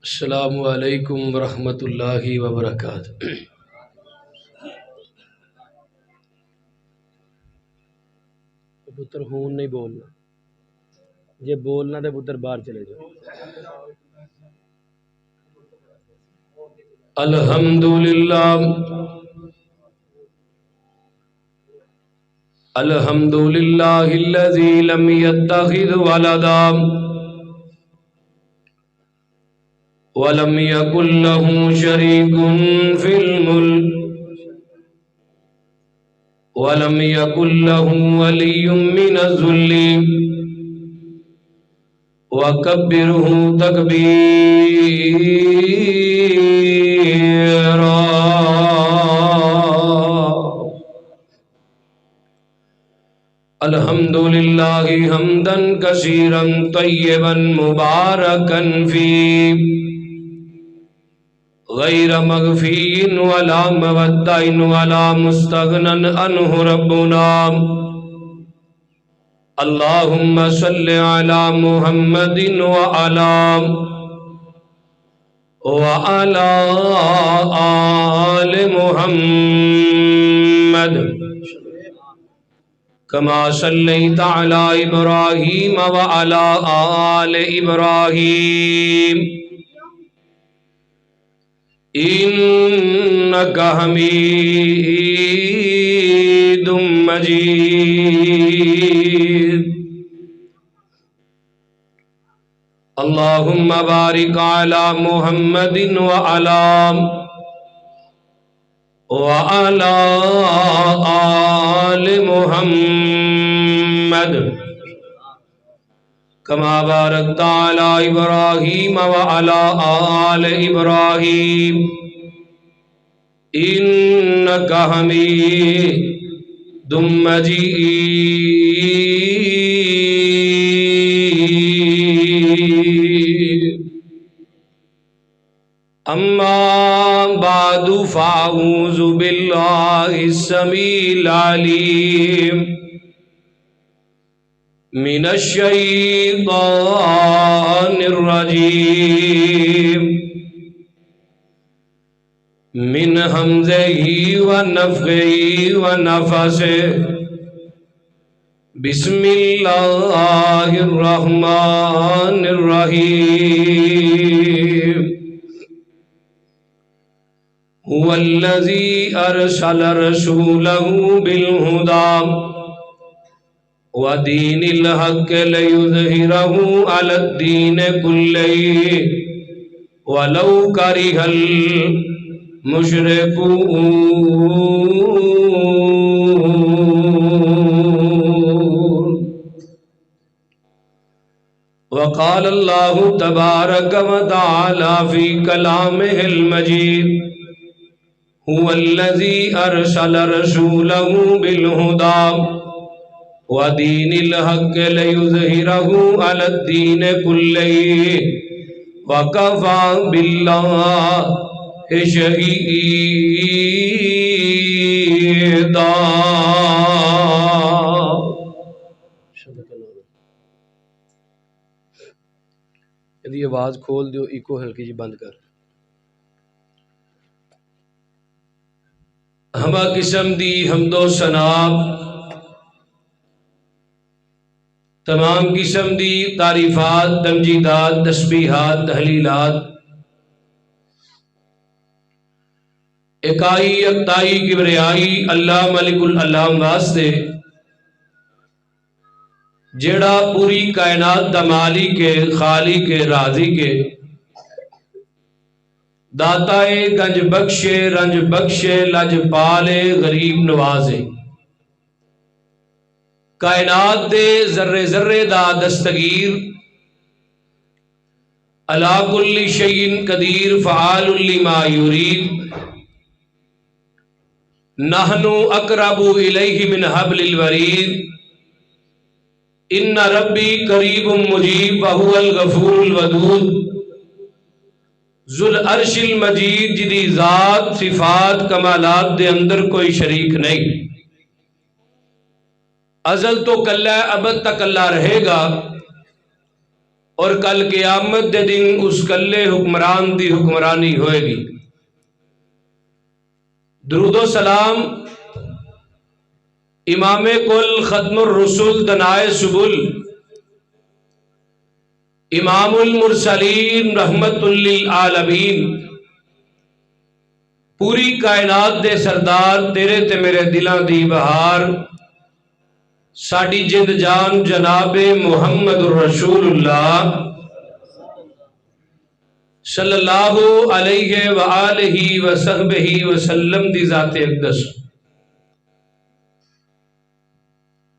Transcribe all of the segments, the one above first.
السلام علیکم ورحمۃ اللہ وبرکاتہ۔ پتر ہون نہیں بولنا، جے بولنا تو پتر باہر چلے جاؤ۔ الحمدللہ الحمدللہ الذی لم یتخذ ولدا ولم یکن له شریک فی الملک ولم یکن له ولی من الذل وکبرہ تکبیرا۔ الحمدللہ حمدا کثیرا طیبا مبارکا فیہ غیر مغفی ولا مودع ولا مستغنى عنہ ربنا۔ اللہم صل علی محمد وعلی آل محمد کما صلیت علی ابراہیم وعلی آل ابراہیم انک حمید مجید۔ اللہم بارک علی محمد وعلی آل محمد کما بارکت علی ابراہیم وعلی آل ابراہیم انک حمید مجید۔ اما بعد فاعوذ باللہ السمیع العلیم من الشیطان الرجیم من حمزہ ونفخہ ونفثہ بسم اللہ الرحمن الرحیم۔ هو الذی ارسل رسولہ بالہدی ودین الحق لیظہرہ علی الدین کلہ ولو کرہ المشرکون۔ وقال اللہ تبارک وتعالی فی کلامہ المجید هو الذی ارسل رسولہ بالہدی ودین الحق لیظہرہ علی الدین کلہ وکفی باللہ شہیدا۔ یہ آواز کھول دیو، ایکو ہلکی جی بند کر۔ ہمہ قسم دی حمد و ثنا، تمام قسم دی تعریفات، تمجیدات، تسبیحات، تحلیلات اکائی یکتائی کبریائی اللہ ملک العلام واسطے جیڑا پوری کائنات دا مالک کے، خالق کے، رازق کے، داتائے گنج بخشے، رنج بخشے، لج پالے، غریب نوازے، کائنات دے ذرے ذرے دا دستگیر، علی کل شیء قدیر، فعال لما یرید، نحن اقرب الیہ من حبل الورید، ان ربی قریب مجیب وہو الغفور الودود، ذو العرش المجید، جدی ذات صفات کمالات دے اندر کوئی شریک نہیں، ازل تو کلہ ابد تک اللہ رہے گا، اور کل قیامت دے دن اس کلے حکمران دی حکمرانی ہوئے گی۔ درود و سلام امام کل ختم الرسول دنائے سبل امام المرسلین رحمت للعالمین پوری کائنات دے سردار تیرے تے میرے دلاں دی بہار ساڈی جد جان جناب محمد الرسول اللہ صلی اللہ علیہ وآلہ وصحبہ وسلم دی ذات اقدس۔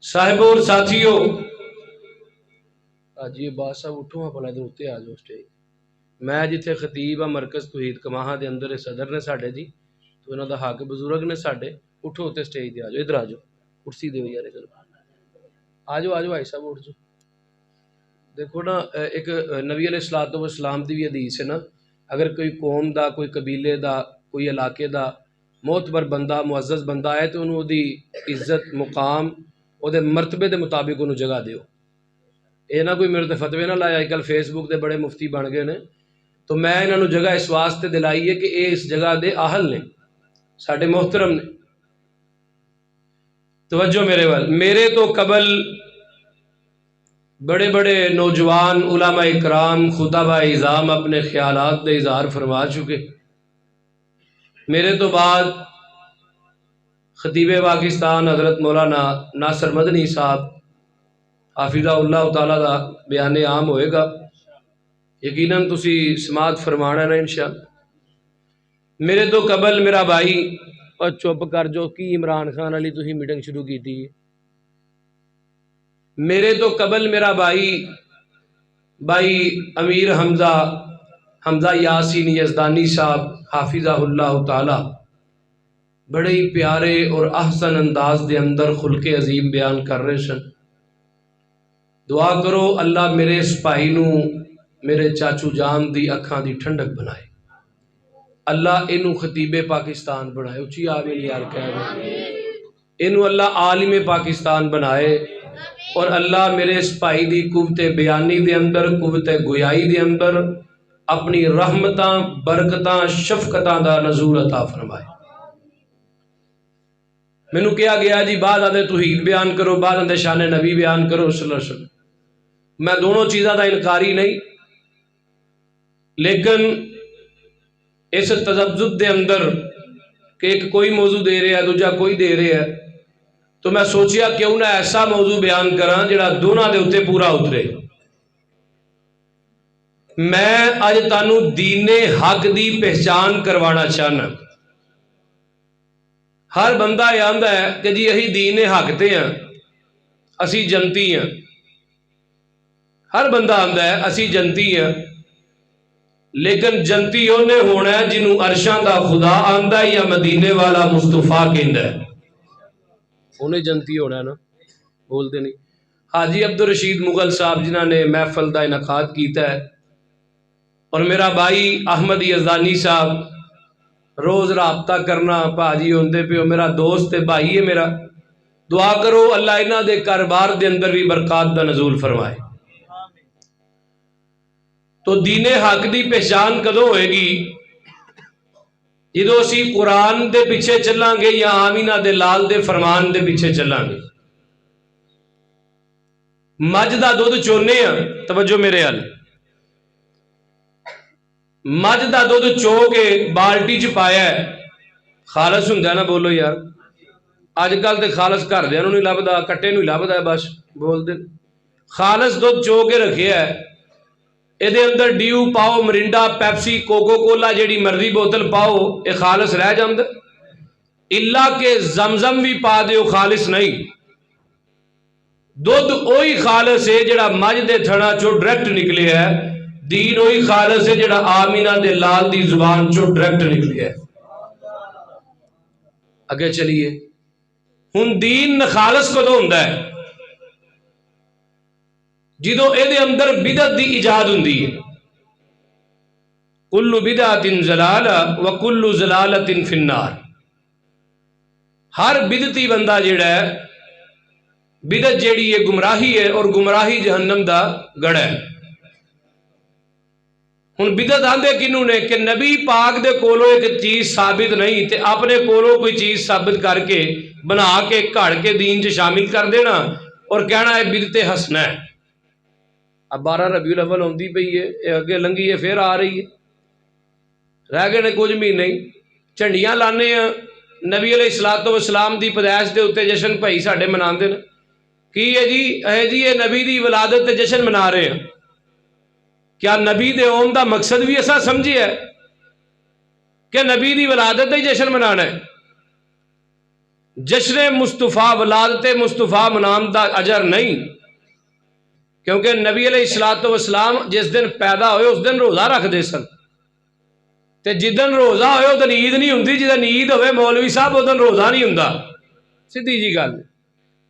صاحب اور ساتھیوں، جی باس صاحب اٹھو ہاں پلا ادھر اتنے آ جاؤ سٹیج۔ میں جتھے خطیب ہاں مرکز توحید کماہاں دے اندر صدر نے ساڈے جی، تو انہاں دا حق بزرگ نے ساڈے، اٹھو تے سٹیج تے آ جاؤ، ادھر آ جاؤ، کرسی دیو یار ادھر آ جاؤ بھائی صاحب اٹھ جاؤ۔ دیکھو نا ایک نبی علیہ الصلوۃ والسلام دی بھی حدیث ہے نا، اگر کوئی قوم دا کوئی قبیلے دا کوئی علاقے دا معتبر بندہ معزز بندہ ہے تو انہوں دی عزت مقام او دے مرتبے دے مطابق انہوں جگہ دیو۔ اے نہ کوئی میرے تے فتوے نہ لائے، آج کل فیس بک دے بڑے مفتی بن گئے نے، تو میں انہوں جگہ اس واسطے دلائی ہے کہ اے اس جگہ دے اہل نے، ساڈے محترم نے۔ توجہ میرے وال، میرے تو قبل بڑے بڑے نوجوان علماء اکرام خطباء اعظام اپنے خیالات دے اظہار فرما چکے۔ میرے تو بعد خطیب پاکستان حضرت مولانا ناصر مدنی صاحب حافظہ اللہ تعالیٰ دا بیان عام ہوئے گا، یقیناً تسی سماعت فرمانا ہے انشاءاللہ۔ میرے تو قبل میرا بھائی، اور چپ کر جو کی عمران خان علی تسی میٹنگ شروع کی تھی، میرے تو قبل میرا بھائی امیر حمزہ یاسین یزدانی صاحب حافظہ اللہ تعالی بڑے ہی پیارے اور احسن انداز دے اندر خلق عظیم بیان کر رہے سن۔ دعا کرو اللہ میرے اس بھائی نو میرے چاچو جان دی اکھاں دی ٹھنڈک بنائے، اللہ اینو خطیب پاکستان بنائے، اچھی آمین یار کہہ رہے، اینو اللہ عالم پاکستان بنائے، اور اللہ میرے اس بھائی دی قوت بیانی دے اندر قوت گویائی دے اندر اپنی رحمتاں برکتاں شفقتاں دا نزول عطا فرمائے۔ مینوں کہا گیا جی بعد آدھے توحید بیان کرو، بعد آدھے شان نبی بیان کرو صلی اللہ علیہ وسلم، میں دونوں چیزاں دا انکاری نہیں، لیکن اس تذبذب دے اندر کہ ایک کوئی موضوع دے رہے ہے دوجا کوئی دے رہے ہے، تو میں سوچیا کیوں نہ ایسا موضوع بیان کراں جڑا دونوں دے اتے پورا اترے۔ میں اج تانوں دین حق دی پہچان کروانا چاہنا۔ ہر بندہ یہ آندا ہے کہ جی اہی دین حق تے ہیں، اسی جنتی ہیں، ہر بندہ آندا ہے اسی جنتی ہیں، لیکن جنتی انہیں ہونا ہے جنہوں عرشاں دا خدا آندا ہے یا مدینے والا مصطفیٰ کہندا ہے، انہیں جنتی ہونا ہے نا، بولتے نہیں۔ حاجی عبدالرشید مغل صاحب جنہاں نے محفل دا انعقاد کیتا ہے، اور میرا بھائی احمد یزدانی صاحب روز رابطہ کرنا بھاجی ہوندے پہ، میرا دوست ہے بھائی ہے میرا، دعا کرو اللہ انہاں دے کاروبار دے اندر بھی برکات دا نزول فرمائے۔ تو دین حق دی پہچان کدو ہوئے گی؟ جدو اسی قرآن دے پیچھے چلیں گے یا آمینہ دے لال دے فرمان دے پیچھے چلیں گے؟ مجھ دا دودھ چونے ہیں، توجہ میرے حل، مجھ دا دودھ چو کے بالٹی چ پایا ہے، خالص ہوندا ہے نا، بولو یار، اج کل تے خالص گھر دیاں نوں نہیں لبدا، کٹے نوں ہی لبدا ہے، بس بول دے خالص دودھ چو کے رکھیا ہے، ایدے اندر ڈیو پاؤ، مرنڈا، پیپسی، کوکو کولا جیڑی مرضی بوتل پاؤ، اے خالص رہ جاندے، اللہ کے زمزم بھی پا دیو خالص نہیں۔ دودھ اوہی خالص ہے جڑا مجھ دے تھڑا چو ڈائریکٹ نکلے ہے، دین اوہی خالص ہے جڑا آمینہ دے لال دی زبان چو ڈائریکٹ نکلے ہے۔ اگے چلیے، ہن دین خالص کدو ہوندا ہے؟ جدو اے دے اندر بدعت دی ایجاد ہوندی ہے، کل بدعت ضلالہ وکل ضلالۃ فی النار، ہر بدعتی بندہ جیڑا ہے، بدعت جیڑی ہے گمراہی ہے، اور گمراہی جہنم دا گڑھ ہے۔ ہن بدعت آندے کنوں نے کہ نبی پاک دے کولوں ایک چیز ثابت نہیں تے اپنے کولوں کوئی چیز ثابت کر کے بنا کے گھڑ کے دین چ شامل کر دینا اور کہنا ہے بدعت حسنہ ہے۔ اب 12 ربیع الاول ہوندی پئی ہے، یہ اگے لنگھی ہے پھر آ رہی ہے، رہ گئے نے کچھ مہینے ہی، جھنڈیاں لانے ہیں نبی علیہ الصلوۃ والسلام دی پیدائش دے اوتے جشن بھائی ساڈے مناندے نے، کی ہے جی یہ نبی دی ولادت تے جشن منا رہے ہیں۔ کیا نبی دے اون دا مقصد بھی ایسا سمجھی ہے کہ نبی دی ولادت تے جشن منانا ہے؟ جشن مصطفیٰ ولادت مصطفیٰ منان دا اجر نہیں، کیونکہ نبی علیہ الصلوۃ والسلام جس دن پیدا ہوئے اس دن روزہ رکھ دے سن، تے جدن روزہ ہوئے اس دن عید نہیں ہوندی، جدن عید ہوئے مولوی صاحب اس دن روزہ نہیں ہوندا۔ سیدھی جی گل،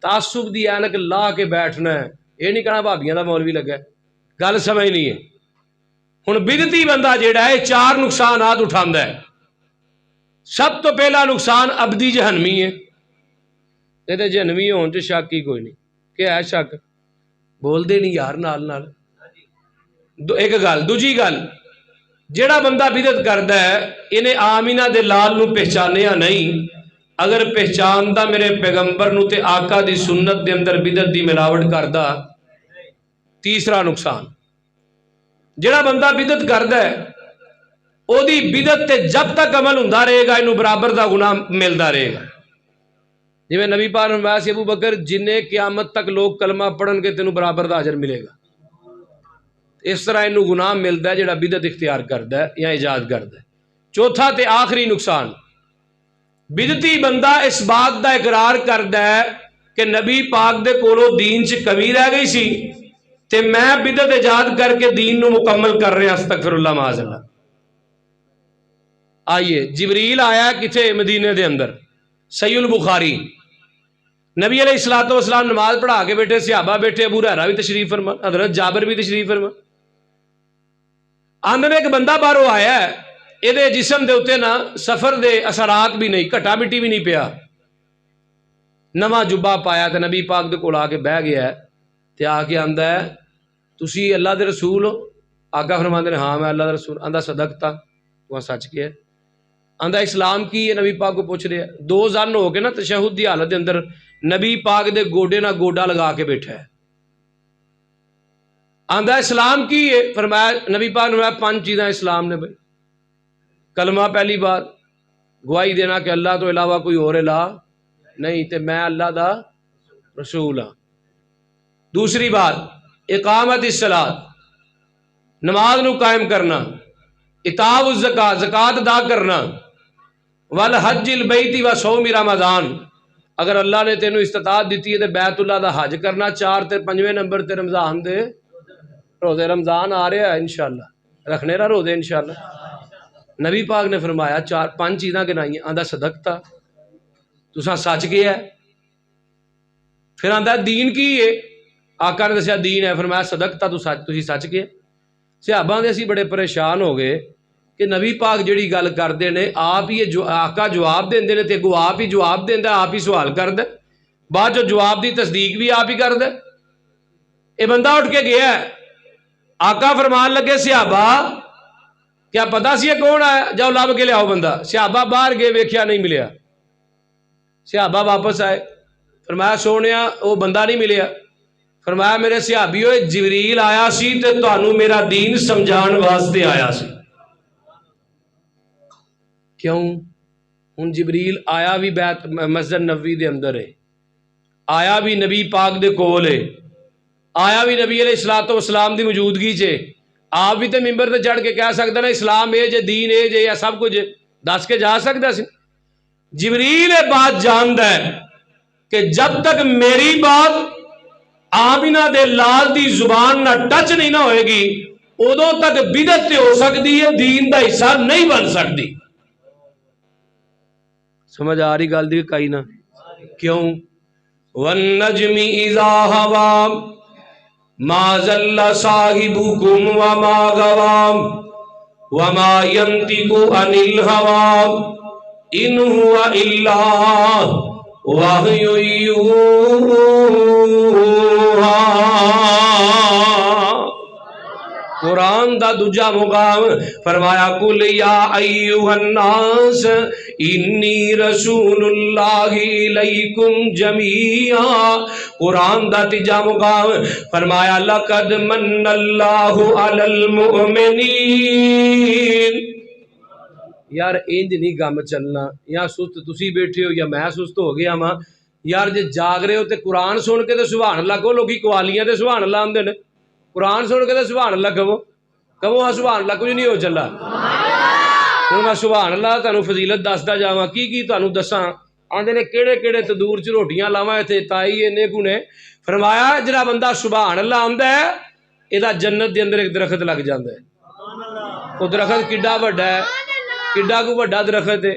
تعصب دی اینک لا کے بیٹھنا ہے، یہ نہیں کہنا بھابیاں دا مولوی لگا ہے، گل سمجھ نہیں ہے۔ ہن بدعتی بندہ جیڑا ہے 4 نقصانات اٹھاندا ہے۔ سب تو پہلا نقصان ابدی جہنمی ہے، یہ جہنمی ہون چ شک ہی کوئی نہیں، کہ ہے شک؟ بول دے نہیں یار نال نال، ایک گل۔ دوجی گل، جیڑا بندہ بدعت کردا ہے انہیں آمینہ دے لال نو پہچانیا نہیں، اگر پہچاندا میرے پیغمبر نو تے آقا دی سنت دے اندر بدعت دی ملاوٹ کردا۔ تیسرا نقصان، جیڑا بندہ بدعت کردا ہے او دی بدعت تے جب تک عمل ہوندا رہے گا انہوں برابر دا گناہ ملدا رہے گا۔ جی میں نبی پاک نے فرمایا سی ابو بکر جنہیں قیامت تک لوگ کلمہ پڑھن کے تینوں برابر دا اجر ملے گا۔ اس طرح انہوں گناہ ملتا ہے جڑا بدعت اختیار کردا ہے یا ایجاد کردا ہے۔ چوتھا تے آخری نقصان، بدعتی بندہ اس بات دا اقرار کردا ہے کہ نبی پاک دے کولوں دین چ کمی رہ گئی سی تے میں بدعت ایجاد کر کے دین نو مکمل کر رہا، استغفر اللہ معاذ اللہ۔ آئیے جبریل آیا کتھے؟ مدینے دے اندر، صحیح البخاری، نبی علیہ الصلوۃ والسلام نماز پڑھا کے بیٹھے، صحابہ بیٹھے، ابو ہریرہ بھی تشریف فرما، حضرت جابر بھی تشریف فرما۔ آندے ایک بندہ باہروں آیا ہے، یہ جسم دے اوتے نا سفر دے اثرات بھی نہیں، گھٹا مٹی بھی نہیں پیا، نواں جبہ پایا تے نبی پاک دے کول آ کے بہ گیا ہے تے آ کے آندا ہے تسی اللہ دے رسول ہو؟ آقا فرماندے نے ہاں میں اللہ دا رسول۔ آندا صدقتا، وہ سچ کیا ہے۔ آندا اسلام کی ہے؟ نبی پاک کو پوچھ رہے ہیں۔ 2 زن ہو کے نا تشہد دی حالت دے اندر نبی پاک دے گوڈے نہ گوڈا لگا کے بیٹھا ہے۔ آندا اسلام کی ہے؟ فرمایا نبی پاک نے فرمایا 5 چیزاں اسلام نے بھائی، کلمہ پہلی بات، گواہی دینا کہ اللہ تو علاوہ کوئی اور الہ نہیں تے میں اللہ دا رسول ہاں۔ دوسری بات اقامت الصلاۃ، نماز نو قائم کرنا، ایتاء الزکوٰۃ، زکوٰۃ ادا کرنا، والحج البیت وصوم رمضان، اگر اللہ نے تینوں استطاعت دیتی ہے تو بیت اللہ دا حج کرنا۔ 4 تے 5ویں نمبر تے رمضان دے روزے، رمضان آ رہا ہے انشاءاللہ، رکھنے رہا روزے انشاءاللہ۔ نبی پاک نے فرمایا 5 چیزاں گنائیاں، آندا صدقتا، تساں سچ گیا ہے۔ پھر آندا دین کی ہے؟ آقا نے دسیا دین ہے، فرمایا صدقتا، تسی سچ گئے۔ صحابہ نے اسی بڑے پریشان ہو گئے کہ نبی پاک جڑی گل کردے نے آپ ہی آقا جواب دیندے نے تے اگوں آپ ہی جواب دیندا، آپ ہی سوال کردا، بعد جو جواب دی تصدیق بھی آپ ہی کردا۔ اے بندہ اٹھ کے گیا ہے، آقا فرمان لگے صحابہ کیا پتہ سی کون آیا؟ جاؤ لب کے لیاؤ بندہ۔ صحابہ باہر گئے، ویکھیا نہیں ملیا، صحابہ واپس آئے، فرمایا سونیا وہ بندہ نہیں ملیا۔ فرمایا میرے صحابیو جبریل آیا سی تے تانوں میرا دین سمجھان واسطے آیا سی۔ کیوں؟ ہن جبریل آیا بھی بیت مسجد نبوی دے اندر ہے، آیا بھی نبی پاک دے کول ہے، آیا بھی نبی علیہ الصلوۃ والسلام دی موجودگی چ، آپ بھی تے ممبر تے چڑھ کے کہہ سکدا نا اسلام اے جے، دین اے جے، یا سب کچھ دس کے جا سکدا سی۔ جبریل یہ بات جاندا ہے کہ جب تک میری بات آمینہ دے لال دی زبان نہ ٹچ نہیں نہ ہوئے گی ادوں تک بدعت تے ہو سکتی ہے، دین دا حصہ نہیں بن سکتی۔ سمجھ آ رہی گل دی کئی نہ؟ کیوں؟ والنجم اذا ہوا ما ضل صاحبکم وما غوا وما ينطق عن الهوى ان هو الا وحی یوحی۔ قرآن دا دوجا مقام فرمایا قل یا ایھا الناس انی رسول اللہ الیکم جمیعا. قرآن دا تیجا مقام فرمایا لقد من اللہ علی المؤمنین. یار انج نہیں گم چلنا، یا سست تسی بیٹھے ہو یا میں سست ہو گیا ماں. یار جے جاگ رہے ہو تے قرآن سن کے تے سبحان اللہ کہو. لوگی قوالیاں تے سبحان اللہ آندے نے، قرآن سن کے تے سبحان اللہ کہو. کہو ہاں سبحان اللہ کچھ نہیں ہو چلا. ہوں میں سبحان اللہ تانوں فضیلت دسدا جاواں کی تانوں دساں. آندے نے کیڑے کیڑے تندور چ روٹیاں لاواں تے تائی اینے کو نے. فرمایا جڑا بندہ سبحان اللہ آندا ہے ادا جنت دے اندر ایک درخت لگ جاندا ہے. وہ درخت کڈا وڈا ہے، کڈا کو وڈا درخت ہے.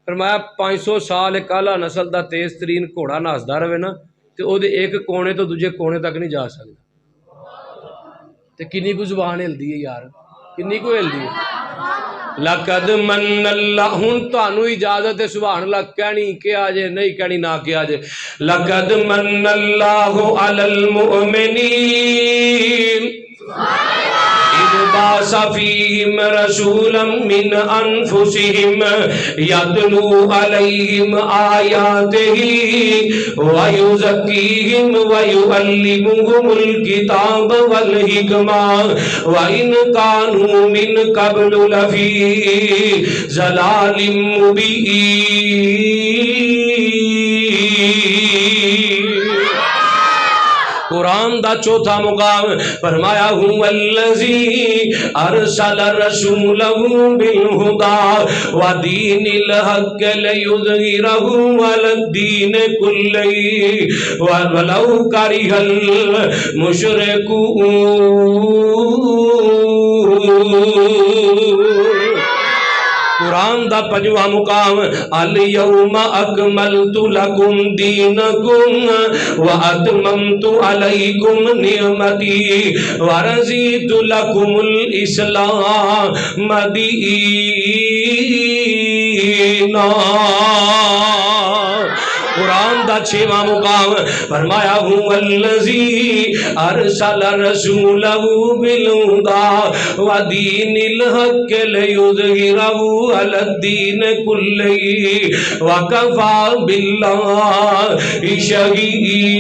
فرمایا 500 سال ایک اعلیٰ نسل دا تیز ترین گھوڑا ناسدا رہے نا تے او دے ایک کونے تو دوجے کونے تک نہیں جا سکتا. تے کنی کو زبان ہلدی ہے یار، کنی کو ہلدی ہے. لقد من اللہ. ہن تانوں اجازت ہے سبحان اللہ کہنی کہ آجے نہیں کہنی نہ کہ آجے. لقد من اللہ علی المؤمنین اذ بعث فیہم رسولا من انفسہم یتلو علیہم آیاتہ ویزکیہم ویعلمہم الکتاب والحکمہ وإن کانوا من قبل لفی ضلال مبین. قرآن دا چوتھا مقام فرمایا هو الذی ارسل رسولہ بالہدی ودین الحق لیظہرہ علی الدین کلہ ولو کرہ المشرکون. قرآن دا پنجواں مقام الیوم اکملت لکم دینکم واتممت علیکم نعمتی ورضیت لکم الاسلام دینا. قرآن دا چھواں مقام فرمایا هو الذی ارسل رسولہ بالہدی ودین الحق لیظہرہ علی الدین کلہ وکفی باللہ شہیدا.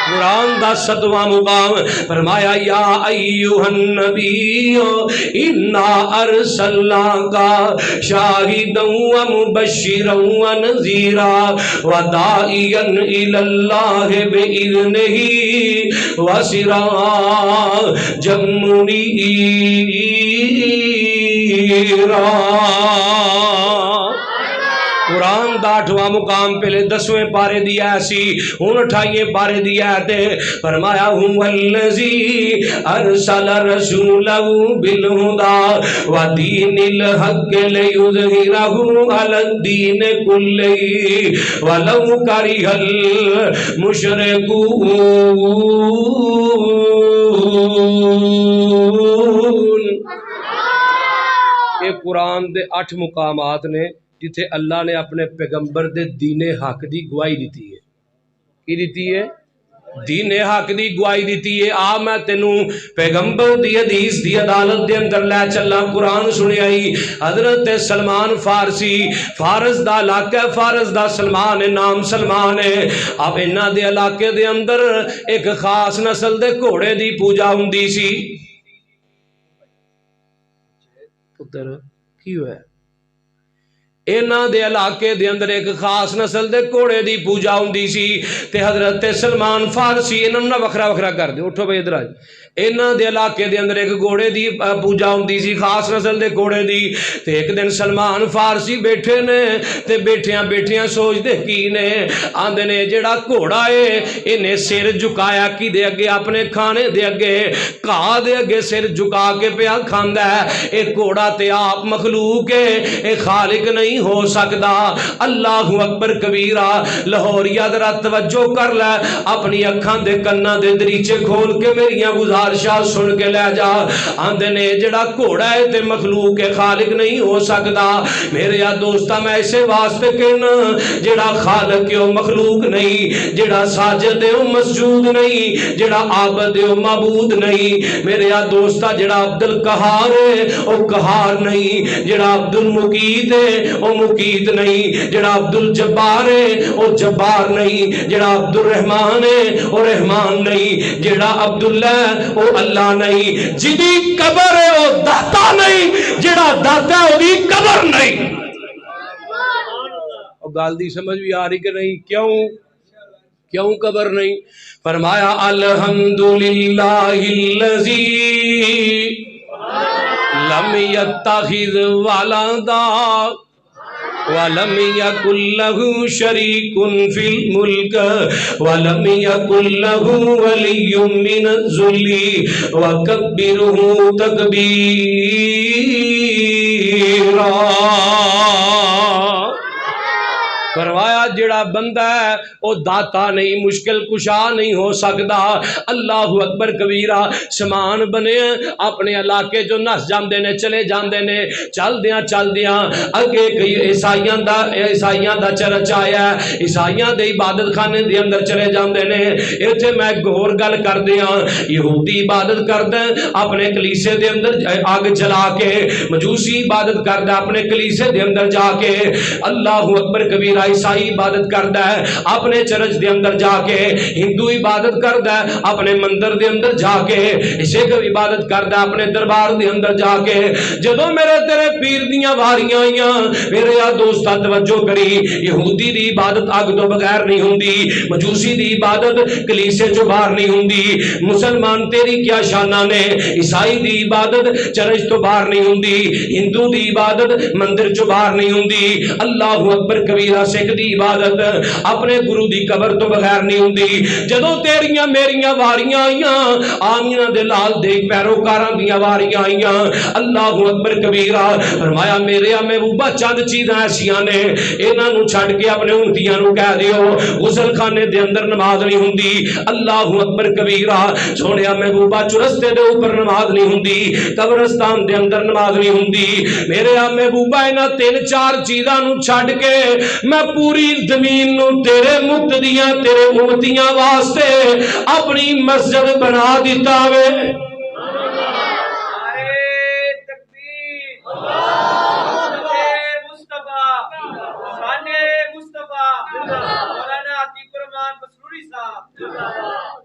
قرآن دا ستواں مقام فرمایا یا ایھا النبی انا ارسلناک شاہدا ومبشرا ونذیرا وداعیا الی اللہ بإذنہ وسراجا منیرا. قرآن دا 8واں مقام پہلے 10ویں پارے دیا سی ہن 28ویں پارے دیا تے فرمایا هو الذی ارسل رسولہ بالہدی ودین الحق لیظہرہ علی الدین کلہ ولو کرہ المشرکون. یہ قرآن دے 8 مقامات نے جتھے اللہ نے اپنے پیغمبر دے دین حق دی گواہی دیتی ہے. کی دیتی ہے؟ دین حق دی گواہی دیتی ہے. آ میں تینوں پیغمبر دی حدیث دی عدالت دے اندر لے چلا. قرآن سنیائی حضرت سلمان فارسی، فارس دا علاقہ، فارس دا سلمان ہے، نام سلمان ہے. اب انہاں دے علاقے دے اندر ایک خاص نسل دے گھوڑے دی پوجا ہوندی سی. پتر کی ہویا انہاں دے علاقے دے اندر ایک خاص نسل دے گھوڑے دی پوجا ہوندی سی تے حضرت سلمان فارسی انہاں نہ وکھرا وکھرا کر دے. اٹھو بھائی ادھر آج. انہاں دے علاقے دے اندر ایک گھوڑے دی پوجا ہوندی سی، خاص نسل دے گھوڑے دی. تے ایک دن سلمان فارسی بیٹھے نے تے بیٹھیاں بیٹھیاں سوچ دے کی نے آندے نے جڑا گھوڑا ہے انہیں سر جھکایا کی دے اگے اپنے کھانے دے اگے کہا دے اگے سر جھکا کے پیا کھاندا ہے. ایک گھوڑا تے آپ مخلوق ہے، ایک خالق نہیں نہیں ہو سکتا۔ اللہ اکبر کبیرہ۔ لاہوریا ذرا توجہ کر لے، اپنی اکھاں دے کناں دے دریچے کھول کے میریاں گزارشاں سن کے لے جا۔ آندے نے جڑا گھوڑا ہے تے مخلوق کے خالق نہیں ہو سکتا۔ میرے دوستا میں اسے واسطے کہنا جڑا خالق ہے وہ مخلوق نہیں، جڑا ساجد ہے وہ مسجود نہیں، جڑا عابد ہے وہ معبود نہیں۔ میرے دوستا جڑا عبد القہار ہے وہ قہار نہیں، جڑا عبد المقیت ہے وہ مقیت نہیں، جڑا عبد الجبار ہے وہ جبار نہیں، جڑا عبد الرحمن ہے وہ رحمان نہیں، جڑا عبداللہ وہ اللہ نہیں، جدی قبر ہے وہ داتا نہیں، جڑا داتا ہے وہ دی قبر نہیں۔ اور گال دی سمجھ بھی آ رہی کہ نہیں؟ کیوں قبر نہیں؟ فرمایا الحمدللہ الذی لم یتخذ ولدا وَلَمْ يَكُنْ لَهُ شَرِيكٌ فِي الْمُلْكِ وَلَمْ يَكُنْ لَهُ وَلِيٌّ مِّنَ الذُّلِّ وَكَبِّرْهُ تَكْبِيرًا۔ فرمایا جڑا بندہ ہے وہ داتا نہیں، مشکل کشا نہیں ہو سکتا۔ اللہ اکبر کبیرہ۔ سمان بنے اپنے علاقے جو نس جاندے نے، چلے جاندے نے، چل دیاں اگے کئی عیسائیاں دا چرچ آیا ہے، عیسائیاں دے عبادت خانے دے اندر چلے جاندے نے۔ ایتھے میں گور گل کر دیاں، یہودی عبادت کردے اپنے کلیسے دے اندر آگ جلا کے، مجوسی عبادت کردے اپنے کلیسے دے اندر جا کے، اللہ اکبر کبیرہ۔ عیسائی عبادت کردا ہے اپنے چرچ دے اندر جا کے، ہندو عبادت کردا ہے اپنے مندر دے اندر جا کے، سکھ عبادت کردا ہے اپنے دربار دے اندر جا کے۔ جدوں میرے تیرے پیر دیاں واریاں آئیاں، میرے دوستا توجہ کری، یہودی دی عبادت اگ تو بغیر نہیں ہوندی، مجوسی دی عبادت کلیسے چوں باہر نہیں ہوندی، مسلمان تیری کیا شانہ نے، عیسائی دی عبادت چرچ تو باہر نہیں ہوندی، ہندو دی عبادت مندر چوں باہر نہیں ہوندی، اللہ اکبر کبیرہ۔ سکھ دی عبادت اپنے گرو دی قبر تو بغیر نہیں ہوندی۔ جدوں تیریاں میریاں واریاں آئیاں، آمینہ دے لال دے پیروکاراں دیاں واریاں آئیاں، اللہ اکبر کبیرہ۔ فرمایا میرے محبوبہ چند چیزاں ایسیاں نے، انہاں نوں چھڈ کے اپنے امتیاں نوں کہہ دیو غسل خانے دے اندر نماز نہیں ہوندی، اللہ اکبر کبیرہ۔ سونیا محبوبہ چرستے دے اوپر نماز نہیں ہوندی، قبرستان دے اندر نماز نہیں ہوندی۔ میرے محبوبہ انہاں تین چار چیزاں نوں چھڈ کے میں پوری زمین نو تیرے مقتدیاں تیرے امتیاں واسطے اپنی مسجد بنا دیتا وے۔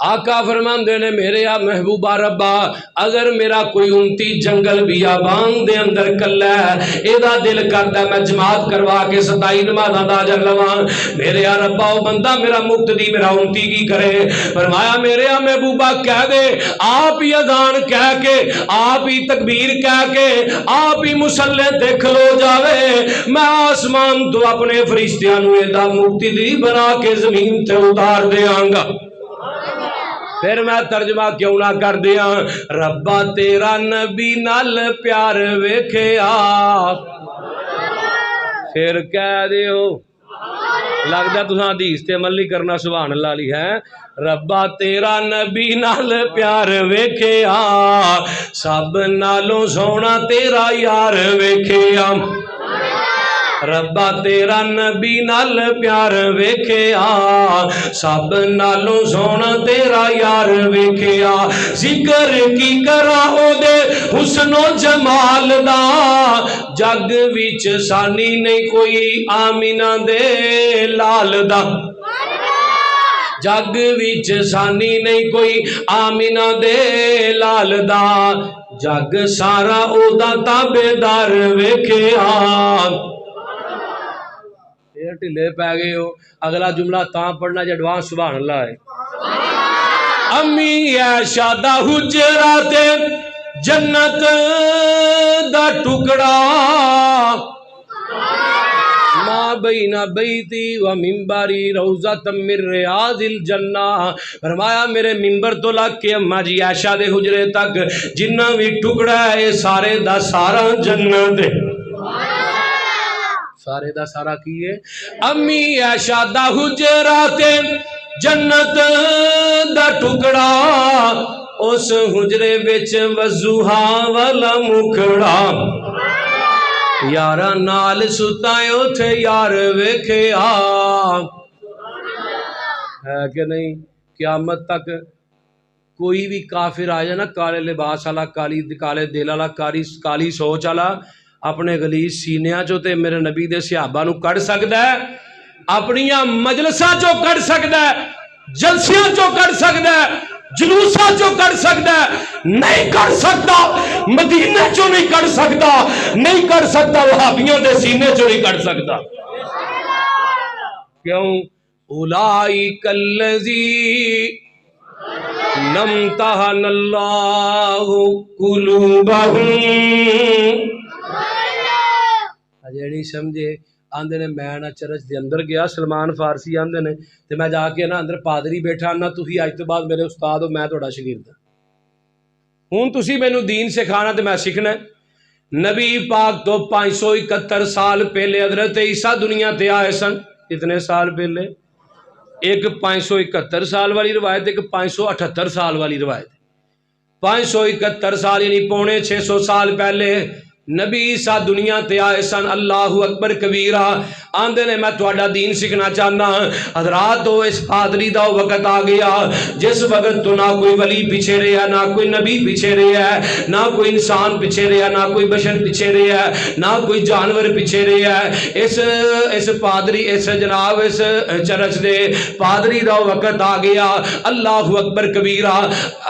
آقا فرماندے نے میرے محبوبہ ربا اگر میرا کوئی امتی جنگل بیابان دے اندر کلا ہے، ایدہ دل کرتا ہے میں جماعت کروا کے 27 نمازاں دا اجر لواں، میرے ربا وہ بندہ میرا مقتدی میرا امتی کی کرے؟ فرمایا میرے محبوبہ کہہ دے آپ ہی اذان کہہ کے، آپ ہی تکبیر کہہ کے، آپ ہی مصلی تے کھلو جاوے، میں آسمان تو اپنے فرشتیاں نو ایدہ مقتدی بنا کے زمین تے اتار دیاں گا۔ پھر میں ترجمہ کیوں نہ کر دیا، ربا تیرا نبی نال پیار ویکھیا، پھر کہہ دیو لگتا تساں حدیث تے عمل نہیں کرنا، سبحان اللہ علی ہے۔ ربا تیرا نبی نال پیار ویکھیا، سب نالوں سونا تیرا یار ویکھیا، ربا تیرا نبی نال پیار ویکھیا، سب نالوں سونا تیرا یار ویکھیا، ذکر کی کرا ہو دے حسن و جمال دا، جگ وچ سانی نہیں کوئی آمینہ دے لال دا، جگ وچ سانی نہیں کوئی آمینہ دے لال دا، جگ سارا او دا تابعدار ویکھیا۔ ٹھلے پہ گئے ہو، اگلا جملہ تاں پڑھنا جے ایڈوانس سبحان اللہ ہے۔ امی عائشہ دا حجرات جنت دا ٹکڑا، ما بین بیتی و منبری روضۃ من ریاض الجنہ، فرمایا میرے منبر تو لگ کے اماں جی عائشہ دے حجرے تک جنہ بھی ٹکڑا ہے سارے دا سارا جنت ہے۔ سارے دا سارا کی ہے امی عائشہ دا حجرات جنت دا ٹکڑا اس حجرے وچ وضوحا والا مکھڑا یارا نال ستائے اٹھے یار ویکھے ہے کہ نہیں؟ قیامت تک کوئی بھی کافر آ جائے نا کالے لباس والا کالے دل والا کالی سوچ والا اپنے غلیظ سینیاں چوں تے میرے نبی دے صحابہ نو کڈ سکدا ہے اپنیاں مجلساں چوں کڈ سکدا ہے جلسیاں چوں کڈ سکدا ہے جلوساں چوں کڈ سکدا ہے نہیں کڈ سکدا مدینے چوں نہیں کڈ سکدا نہیں کڈ سکدا وہابیوں دے سینے چوں نہیں کڈ سکدا کیوں اولئک الذین امتحن اللہ قلوبہم اجے نہیں سمجھے آندے نے میں نہ چرچ دے اندر گیا سلمان فارسی آندے نے تے میں جا کے نا اندر پادری بیٹھا نا تسی اج تو بعد میرے استاد ہو میں تہاڈا شاگرد ہوں تسی مینوں دین سکھانا تے میں سیکھنا نبی پاک تو 571 سال پہلے حضرت عیسیٰ دنیا تے آئے سن کتنے سال پہلے ایک 571 سال والی روایت ایک 578 سال والی روایت 571 سال یعنی پونے 600 سال پہلے نبی عیسیٰ دنیا تے آئے سن اللہ اکبر کبیرہ آندے نے میں تہاڈا دین سیکھنا چاہنا حضرات تو اس پادری دا وقت آ گیا جس وقت تو نہ کوئی ولی پیچھے رہا نہ کوئی نبی پیچھے رہا ہے نہ کوئی انسان پیچھے رہا نہ کوئی بشر پیچھے رہا ہے نہ کوئی جانور پیچھے رہا ہے اس پادری اس جناب اس چرچ دے پادری دا وقت آ گیا اللہ اکبر کبیرہ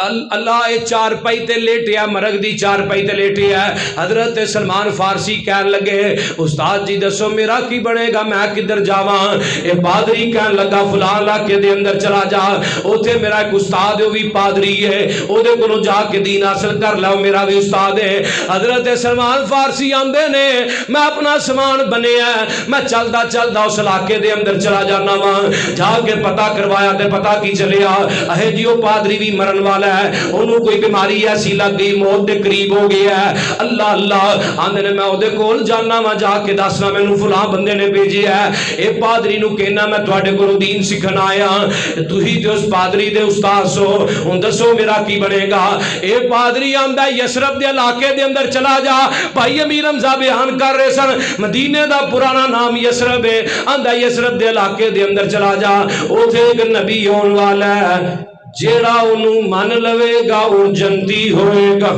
اللہ اے چار پائی تے لیٹیا مرگ دی چار پائی تے لیٹیا حضرت سلمان فارسی کہن لگے استاد جی دسو میرا کی بنے گا میں کدھر جاواں اے پادری کہن لگا فلاں علاقے دے اندر چلا جا اوتھے میرا ایک استاد ہے وہ بھی پادری ہے او دے کولوں جا کے دین حاصل کر لو میرا بھی استاد ہے حضرت سلمان فارسی آندے نے میں اپنا سامان بنیا میں چلدا چلدا اس علاقے دے اندر چلا جانا وا جا کے پتہ کروایا تے پتہ کی چلیا اے جی او پادری بھی مرن والا ہے اونوں کوئی بیماری ایسی لگ گئی موت دے قریب ہو گیا ہے اللہ اللہ آندے نے میں اودے کول جانا وا جا کے دسنا مینوں فلاں بندے نے بھیجیا ہے اے پادری نو کہنا میں تواڈے کولوں دین سیکھن آیا تسی تے اس پادری دے استاد سو ہن دسو میرا کی بنے گا اے پادری آندا یثرب دے علاقے دے اندر چلا جا بھائی امیر حمزہ بیان کر رہے سن مدینے دا پرانا نام یثرب ہے آندا یثرب دے علاقے دے اندر چلا جا اوتھے ایک نبی ہون والا ہے جیڑا اونوں من لوے گا او جنتی ہوئے گا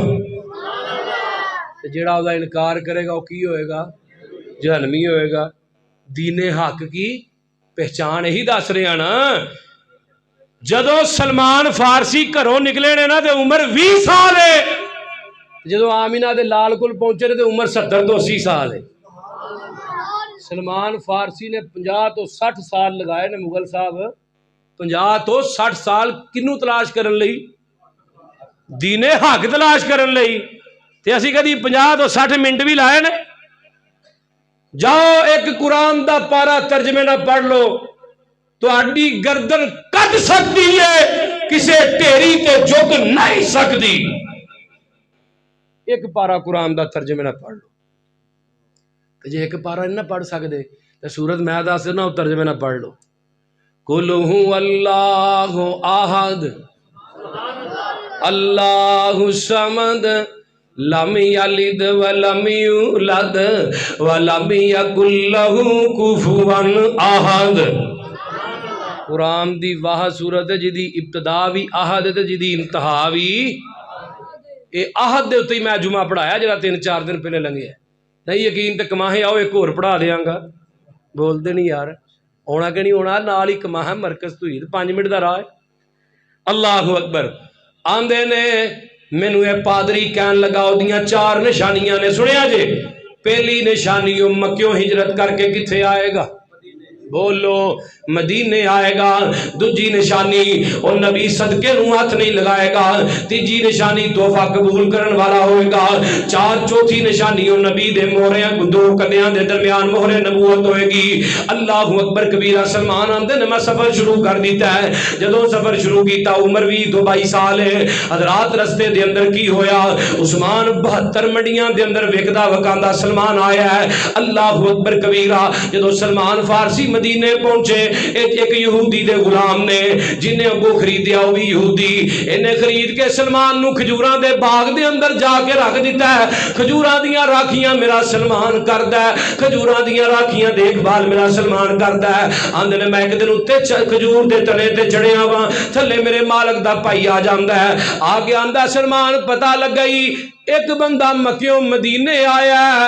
جیڑا او دا انکار کرے گا وہ کی ہوئے گا جہنمی ہوئے گا دین حق کی پہچان ہی دس رہے ہیں نا جدو سلمان فارسی گھروں نکلے نے نا تے عمر 20 سال ہے جدو آمینہ دے لال کول پہنچے نے تے عمر 70 تو 80 سال ہے سلمان فارسی نے 50 تو 60 سال لگائے نے مغل صاحب 50 تو 60 سال کنوں تلاش کرن لئی دین حق تلاش کرن لئی تے اسی کدی 50 تو 60 منٹ بھی لائے نے جاؤ ایک قرآن دا پارا ترجمے نہ پڑھ لو تو اڈی گردن کٹ سکتی ہے کسے ٹیری تے جھک نہیں سکتی ایک پارا قرآن دا ترجمے نہ پڑھ لو جے ایک پارا نہ پڑھ سکتے تو سورت میں دس نہ ترجمے نہ پڑھ لو قل هو اللہ احد اللہ الصمد لم یلد ولم یولد ولم یکن لہ کفوا احد قرآن دی واہ سورت ہے جدی ابتدا بھی احد ہے جدی انتہا بھی اے احد دے اتنے میں جمعہ پڑھایا جڑا 3-4 دن پہلے لنگے ہے نہیں یقین تے کماہیں آؤ ایک اور پڑھا دیاں گا بول دے نہیں یار ہونا کہ نہیں ہونا نال ہی کماہیں مرکز تو ہی 5 منٹ دا راہ ہے اللہ اکبر آندے نے مینوں اے پادری کہن لگا اودیاں 4 نشانیاں نے سنیا جے پہلی نشانی مکیوں ہجرت کر کے کتھے آئے گا بولو مدینے آئے گا۔ دوجی نشانی او نبی صدقے نو ہاتھ نہیں لگائے گا۔ تیجی نشانی تحفہ قبول کرن والا ہوئے گا۔ چوتھی نشانی او نبی دے مہرے دو کدیاں دے درمیان مہر نبوت ہوئے گی۔ اللہ اکبر کبیرہ۔ سلمان آندے نے میں سفر شروع کر دیتا ہے۔ جدوں سفر شروع کیتا عمر بھی تو 22 سال ہے۔ حضرات رستے دے اندر کی ہویا؟ عثمان 72 منڈیاں دے اندر وکدا وکاندا سلمان آیا ہے۔ اللہ اکبر کبیرہ۔ جدوں سلمان فارسی مدینے پہنچے، ایک یہودی دے غلام نے جنہیں اگو خریدیا وہ بھی یہودی، انہیں خرید کے سلمان نو کھجوراں دے باغ دے اندر جا کے رکھ دیتا ہے۔ کھجوراں دیاں راکھیاں میرا سلمان کردا ہے، کھجوراں دیاں راکھیاں دیکھ بھال میرا سلمان کردا ہے۔ آندے نے میں ایک دن اُتے کھجور دے تنے تے چڑھیا وا، تھلے میرے مالک دا پائی آ جاندا ہے۔ آ کے آندا سلمان پتہ لگ گئی ایک بندہ مکیوں مدینے آیا ہے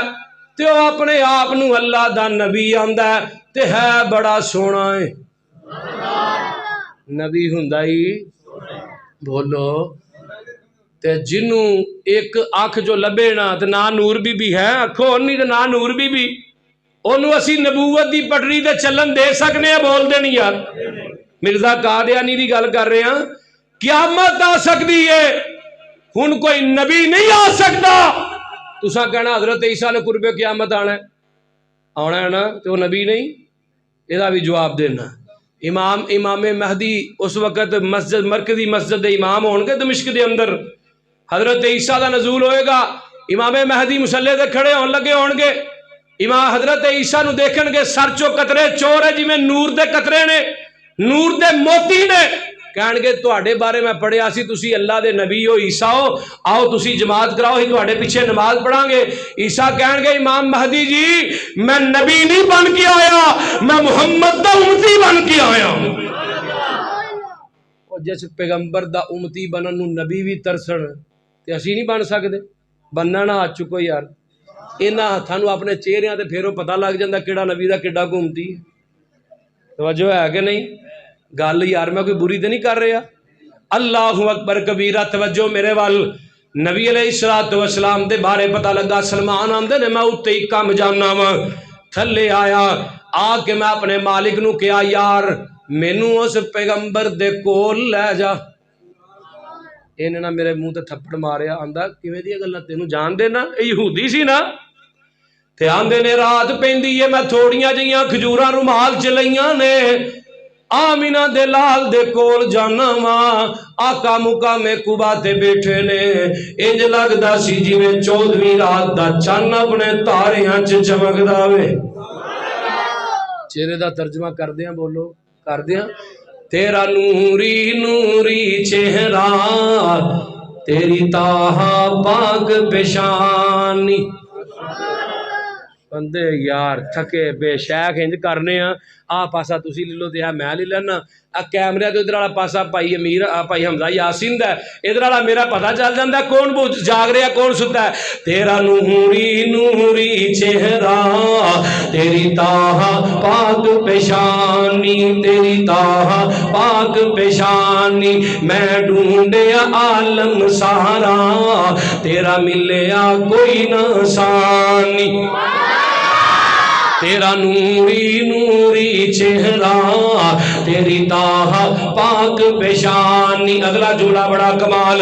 تے وہ اپنے آپ نو اللہ دا نبی آندا ہے تے ہے بڑا سونا ہے۔ نبی ہندائی بولو تے جنوں ایک آنکھ جو لبے نا تے نا نور بی بی ہے، اکھو نہیں تے نا نور بی بی، انہوں اسی نبوت دی پٹری تے چلن دے سکنے ہیں؟ بول دے نہیں یار۔ مرزا قادیانی دی گل کر رہے ہیں، قیامت آ سکتی ہے، ہن کوئی نبی نہیں آ سکتا۔ تساں کہنا حضرت عیسیٰ نے قرب قیامت آنا ہے نا تو وہ نبی نہیں؟ یہ بھی جواب دینا۔ امام مہدی اس وقت مسجد مرکزی مسجد دے امام ہون گے دمشق دے اندر، حضرت عیسیٰ دا نزول ہوئے گا، امام مہدی مسلے دے کھڑے ہون لگے ہون گے، امام حضرت عیسیٰ نو دیکھن گے سر چو قطرے چور ہے جی میں نور دے قطرے نے، نور دے موتی نے، کہن گے تواڈے بارے میں پڑھیا سی تسی اللہ دے نبی ہو عیسیٰ ہو، آؤ تسی جماعت کراؤ ہی تواڈے پیچھے نماز پڑھاں گے۔ عیسیٰ کہن گے امام مہدی جی میں نبی نہیں بن کے آیا، میں محمد دا امتی بن کے آیا ہوں۔ جس پیغمبر دا امتی بنن نو نبی بھی ترسن تے اسی نہیں بن سکدے؟ بننا نہ ہاتھ چکو یار، انہاں ہتھاں نو اپنے چہریاں تے پھیرو پتہ لگ جاندا کیڑا نبی دا کیڑا کو امتی ہے۔ توجہ ہے کہ نہیں؟ گل یار میں کوئی بری تے نہیں کر رہا۔ اللہ اکبر کبیرہ۔ توجہ میرے وال۔ نبی علیہ السلام دے بارے پتہ لگا، سلمان آندے نے میں اُتے ہی کم جانا وا، تھلے آیا آ کے میں اپنے مالک نو کہا یار مینوں اس پیغمبر دے کول لے جا۔ انہیں نہ میرے منہ تے تھپڑ ماریا، آندا کیویں دی گلاں تینوں جان دینا، اے یہودی سی نا۔ تے آندے نے رات پیندی ہے میں تھوڑیاں جیاں کھجوراں رومال چ لئیاں نے، آمینہ دے لال دے کول جانا وا، آقا مقام قبا تے بیٹھے نے، انج لگدا سی جویں 14ویں رات دا چن اپنے تاریاں چ چمکدا وے۔ چہرے دا ترجمہ کر دیاں، بولو کر دیاں۔ تیرا نوری نوری چہرہ تیری تاہا پاک پیشانی۔ بندے یار تھکے بے شیخ انج کرنے ہیں، آ پاسا تسی لے لو تے میں لے لینا، کیمرے تو ادھر والا پاسا بھائی امیر بھائی حمزہ یاسین دا ہے، ادھر والا میرا پتہ چل جاندا ہے کون جاگ رہا کون ستا ہے۔ تیرا نوری نوری چہرہ تیری تاہا پاک پیشانی، تیری تاہا پاک پیشانی، میں ڈھونڈیا عالم سارا تیرا ملیا کوئی نہ ثانی۔ تیرا نوری نوری چہرہ تیری تاہا پاک پیشانی۔ اگلا جملہ بڑا کمال،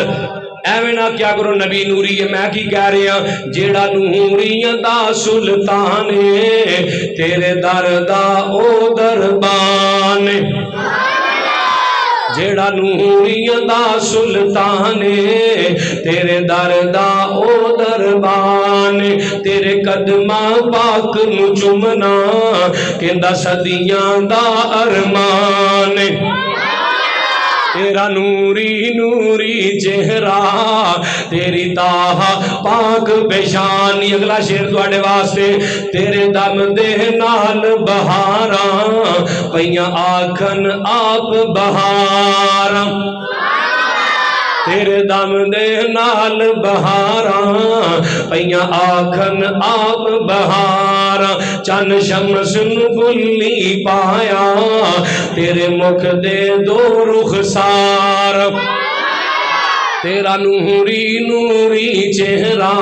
ایویں نہ کیا کرو نبی نوری ہے، میں کی کہہ رہا جیڑا نوریاں دا سلطان تیرے در دا او دربان، جیڑا نوریاں دا سلطان تیرے در دا او دربان، تیرے قدماں پاک نو چومنا کہندا صدیاں دا ارمان۔ تیرا نوری نوری چہرہ تیری تاہا پاک پیشانی۔ اگلا شعر تواڈے واسطے، تیرے دم دے نال بہاراں پئیاں آکھن آپ بہاراں، تیرے دم دے نال بہاراں پئیاں آکھن آپ بہاراں، چن شمس نو بلی پایا تیرے مکھ دے دو رخسار، تیرا نوری نوری چہرہ،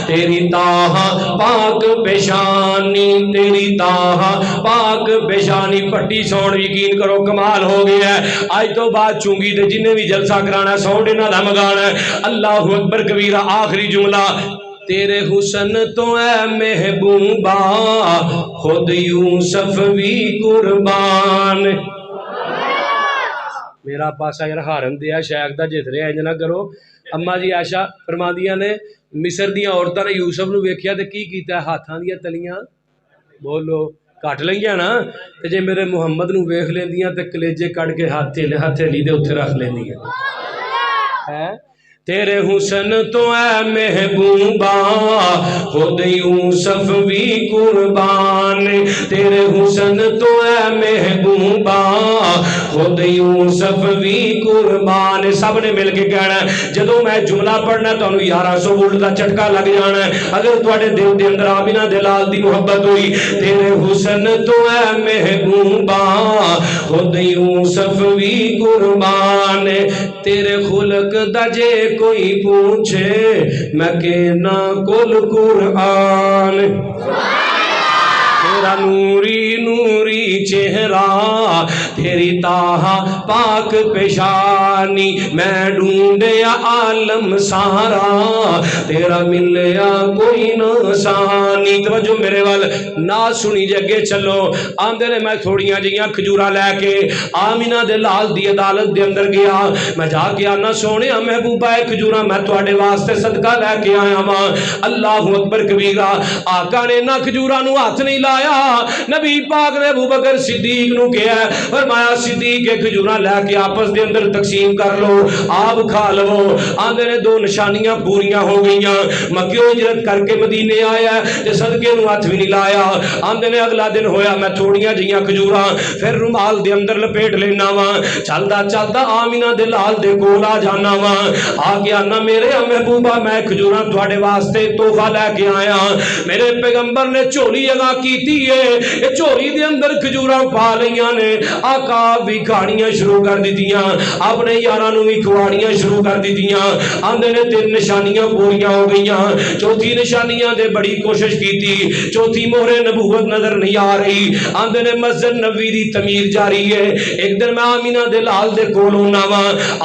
تیری تاہ پاک پیشانی، تیری تاہ پاک پیشانی۔ پٹی سوڑ یقین کرو کمال ہو گیا ہے۔ آج تو بات چونگی تے جنہیں بھی جلسہ کرانا سوڑ انہاں دا مگانا ہے۔ اللہ اکبر کبیرہ۔ آخری جملہ، تیرے حسن تو اے محبوبہ خود یوسف بھی قربان۔ میرا پاسا یار ہارن دیا شیخ دا جت رہے ہیں نہ کرو۔ اما جی عائشہ فرما دیا نے مصر دیاں عورتاں نے یوسف نو ویکھیا تے کی کیتا ہے؟ ہاتھاں دیاں تلیاں بولو کٹ لئیاں نا، تے جے میرے محمد نو ویکھ لیندیاں تے کلیجے کٹ کے ہاتھے لی دے اتھے رکھ لیندیاں۔ تیرے حسن تو اے محبوبہ خود یوسف بھی قربان، تیرے حسن تو اے محبوبہ خود یوسف بھی قربان۔ سب نے مل کے کہنا ہے جدو میں جملہ پڑھنا تو انہوں 1100 وولٹ دا چٹکا لگ جانا ہے۔ اگر تواڈے دل دے اندر آمینہ دے لال دی محبت ہوئی، تیرے حسن تو اے محبوبہ خود یوسف بھی قربان، تیرے خلق دا جے کوئی پوچھے میں کہنا کل قرآن۔ تیرا نوری نوری چہرہ، تیری تاہ پاک پیشانی، میں ڈھونڈیا عالم سارا تیرا ملیا کوئی نسانی۔ توجہ میرے وال نہ سنی جگہ چلو آندے نے میں تھوڑیاں جیاں کھجورا لے کے آمینہ دے لال دی عدالت دے اندر گیا، میں جا کے آنا سونے محبوبہ کھجورا میں تواڈے واسطے صدقہ لے کے آیا ماں۔ اللہ اکبر کبیرہ۔ آقا نے نہ کھجورا نو ہاتھ نہیں لایا، نبی پاک نے ابو بکر صدیق نو کیا ہے فرمایا صدیق کے کھجورا لے کے آپس دے اندر تقسیم کر لو، آپ کھا لو۔ آندے نے 2 نشانیاں پوریاں ہو گئیاں، مکیوں ہجرت کر کے مدینے آیا تے صدقے نو ہاتھ بھی نہیں لایا۔ آندے نے اگلا دن ہویا میں تھوڑیاں جیاں کھجورا پھر رومال دے اندر لپیٹ لینا وا، چلدا چلدا آمینہ دے لال دے کول آ جانا وا، آ کے آنا میرے محبوبہ میں کھجورا تواڈے واسطے تحفہ لے کے آیا۔ میرے پیغمبر نے چولی اگا کیتی ہے، چوری دے اندر کھجورا پا لیاں نے، آقا بھی کھاڑیاں شروع کر دیتیاں، اپنے یاراں نو بھی کھواڑیاں شروع کر دیتیاں۔ آندے نے 3 نشانیاں پوریاں ہو گئیاں، چوتھی نشانیاں دے بڑی کوشش کیتی، چوتھی مہر نبوت نظر نہیں آ رہی۔ آندے نے مسجد نبوی دی تعمیر جاری ہے۔ ایک دن میں آمینہ دے لال دے کول ہونا وا،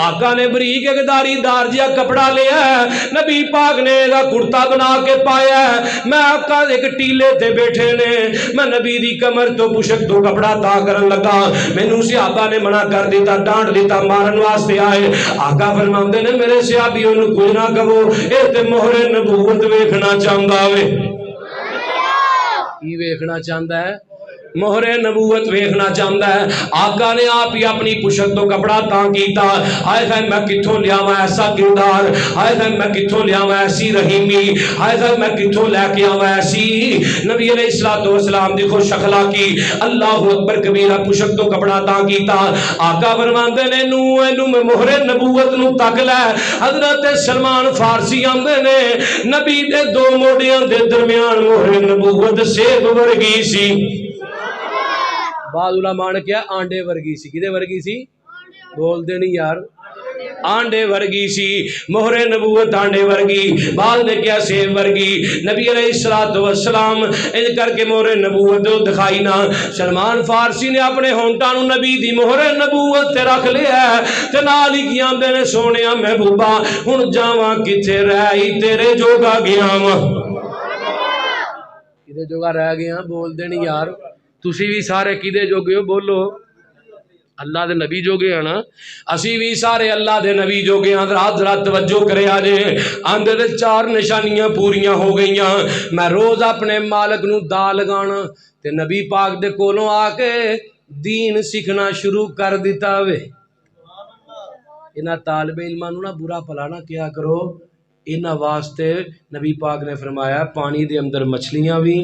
آقا نے بریک ایک داری دار جیا کپڑا لیا ہے، نبی پاک نے دا کرتا بنا کے پایا ہے، میں آقا ایک ٹیلے تے بیٹھے نے، میں نبی دی کمر تو پشک تو کپڑا تا کرن لگا، مینوں صحابہ نے منع کر دیتا، ڈانٹ دیتا، مارن واسطے آئے۔ آقا فرماندے نے میرے صحابیوں نو کچھ نہ کہو، اے تے مہر نبوت ویکھنا چاہندا وے۔ کی ویکھنا چاہندا ہے؟ مہر نبوت ویکھنا چاہندا ہے۔ آقا نے آپ ہی اپنی پشک تو کپڑا تاں کیتا، ہائے ہائے میں کتھوں لیاواں ایسا کردار، ہائے ہائے میں کتھوں لیاواں ایسی رحیمی، ہائے ہائے میں کتھوں لے کے آواں ایسی نبی علیہ الصلوۃ والسلام دی خوش اخلاقی۔ اللہ اکبر کبیرہ۔ پشک تو کپڑا تاں کیتا، آقا فرماندے نے اینو مہر نبوت نو تک لے۔ حضرت سلمان فارسی آندے نے نبی دے 2 موڈیاں دے درمیان مہر نبوت سیب ورگی سی۔ بعض علماء نے کیا آنڈے ورگی سی، کدے ورگی سی؟ بول دے نہیں یار، آنڈے ورگی سی، مہر نبوت آنڈے ورگی، بعض نے کیا سیب ورگی۔ نبی علیہ الصلوۃ والسلام ان کر کے مہر نبوت دکھائی نا۔ سلمان فارسی نے اپنے ہونٹاں نو نبی دی مہر نبوت تے رکھ لیا تے نال ہی کیاں دے نے سونیا محبوبہ ہن جاواں کتے رہی تیرے جوگا گیا وا، کدے جوگا رہ گیا؟ بول دے نہیں یار، تسی بھی سارے کدے جوگے ہو؟ بولو اللہ دے نبی جوگے ہیں نا، اسی بھی سارے اللہ دے نبی جوگے ہیں۔ حضرات توجہ کرے آجے، آندے دے 4 نشانیاں پوریاں ہو گئیاں، میں روز اپنے مالک نو دا لگانا تے نبی پاک دے کولوں آ کے دین سیکھنا شروع کر دیتا وے۔ انہاں طالب علماں نو نا برا پلا نہ کیا کرو، انہاں واسطے نبی پاک نے فرمایا پانی دے اندر مچھلیاں بھی،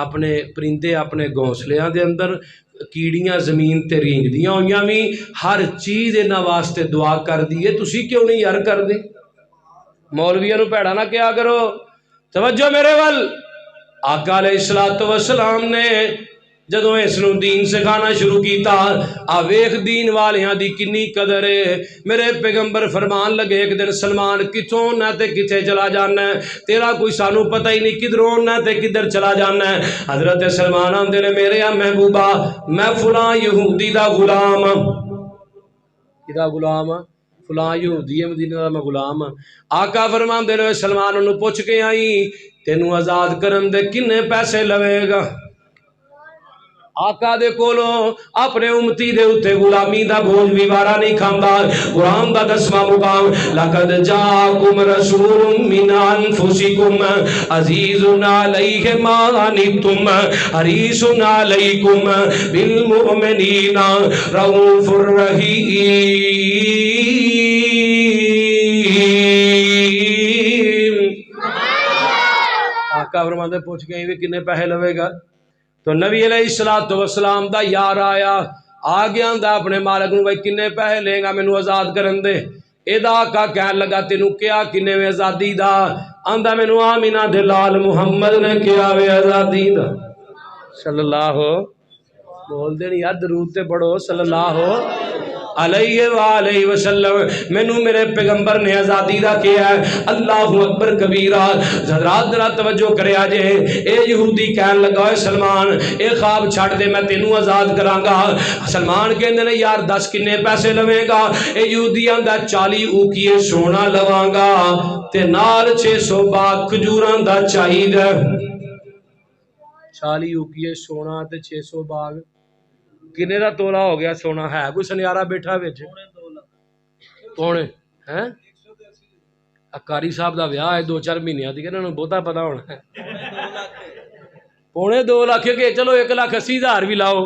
اپنے پرندے اپنے گھونسلیاں دے اندر، کیڑیاں زمین تے رینگدیاں ہویاں بھی، ہر چیز انہاں واسطے دعا کر دیئے، تسی کیوں نہیں یار کر دے؟ مولویاں نو پیڑا نہ کیا کرو۔ توجہ میرے وال، آقا علیہ الصلوۃ والسلام نے جدوں اس نو دین سکھانا شروع کیتا آ ویکھ دین والیاں دی کنی قدر ہے۔ میرے پیغمبر فرمان لگے ایک دن سلمان کتھوں نہ تے کتھے چلا جانا ہے، تیرا کوئی سانو پتہ ہی نہیں کدھروں نہ تے کدھر چلا جانا ہے۔ حضرت سلمان آندے نے میرے محبوبہ میں فلاں یہودی دا غلام کدا غلام فلاں یہودی ہے مدینہ دا میں غلام۔ آقا فرماندے نے سلمان انہوں پوچھ کے آئی تینوں آزاد کرن دے کنے پیسے لوے گا؟ آقا دے کولوں اپنے امتی دے اتے غلامی دا بوجھ بھی وارا نہیں کھاندا۔ قرآن دا 10واں مقام لقد جاءکم رسول من انفسکم عزیز علیہ ما عنتم حریص علیکم بالمؤمنین رؤوف رحیم۔ آقا فرماندے پوچھ کے بھی کنے پیسے لوے گا؟ تو نبی علیہ السلام دا یار آیا آ گیا دا اپنے مالک نو بھائی کنے پیسے لے گا مینوں آزاد کرن دے۔ ادا آقا کہن لگا تینوں کیا کنے وے آزادی دا؟ آندا مینوں آمینہ دے لال محمد نے کیا وے آزادی دا صلی اللہ بول دے نہیں یار درود تے پڑھو صلی اللہ علیہ وآلہ وسلم۔ مینوں میرے پیغمبر نے آزادی دا کیا ہے۔ اللہ اکبر کبیرہ۔ حضرات ذرا توجہ کریا جے اے یہودی کہن لگا اے سلمان اے خواب چھڑ دے میں تینوں آزاد کراں گا۔ سلمان کہندے نے یار 10 کنے پیسے لوے گا؟ اے یہودی آندا 40 اوکیے سونا لواں گا تے نال 600 باغ کھجوراں دا چاہیدا۔ 40 اوکیے سونا تے 600 باغ کنے دا تولا ہو گیا سونا؟ ہے کوئی سنیارہ بیٹھا وچ؟ پونے ہیں اکاری صاحب دا ویاہ ہے 2-4 مہینیاں دی انہاں نوں بہتا پتہ ہونا ہے۔ پونے 2 لاکھ کے چلو 1,80,000 بھی لاؤ